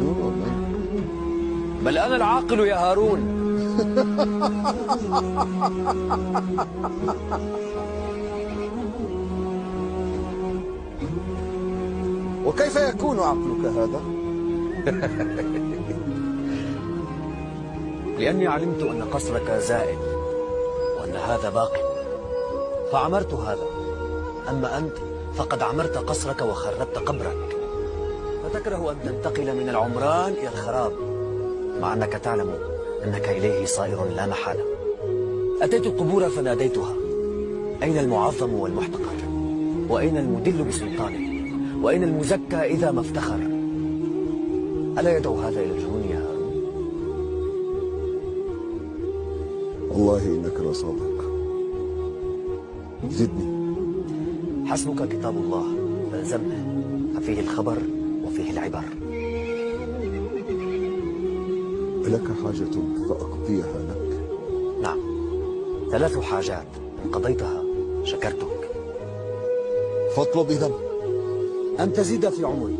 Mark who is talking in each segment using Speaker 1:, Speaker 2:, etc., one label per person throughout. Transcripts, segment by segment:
Speaker 1: المجنون ومن؟
Speaker 2: بل أنا العاقل يا هارون.
Speaker 1: وكيف يكون عقلك هذا؟
Speaker 2: لأني علمت أن قصرك زائل وأن هذا باق، فعمرت هذا. أما أنت فقد عمرت قصرك وخربت قبرك، فتكره أن تنتقل من العمران إلى الخراب، مع أنك تعلم أنك إليه صائر لا محالة. أتيت القبور فناديتها: أين المعظم والمحتقر؟ وأين المدل بسلطانه؟ وأين المزكى إذا ما افتخر؟ ألا يدعو هذا إلى الجنون يا هارون؟
Speaker 1: والله إنك لصادق. زدني.
Speaker 2: حسبك كتاب الله فالزمه، ففيه الخبر وفيه العبر.
Speaker 1: ألك حاجة فأقضيها لك؟
Speaker 2: نعم، 3 حاجات إن قضيتها شكرتك.
Speaker 1: فاطلب إذن.
Speaker 2: أن تزيد في عمري.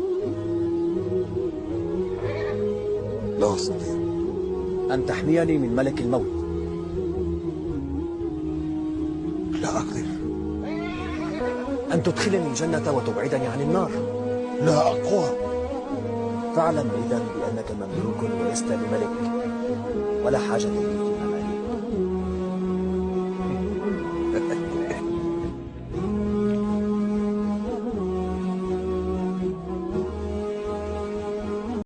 Speaker 1: لا أستطيع.
Speaker 2: أن تحميني من ملك الموت.
Speaker 1: لا أقدر.
Speaker 2: أن تدخلني الجنة وتبعدني عن النار.
Speaker 1: لا أقوى.
Speaker 2: فاعلم إذن بأنك مملوك ولست بملك، ولا حاجة لي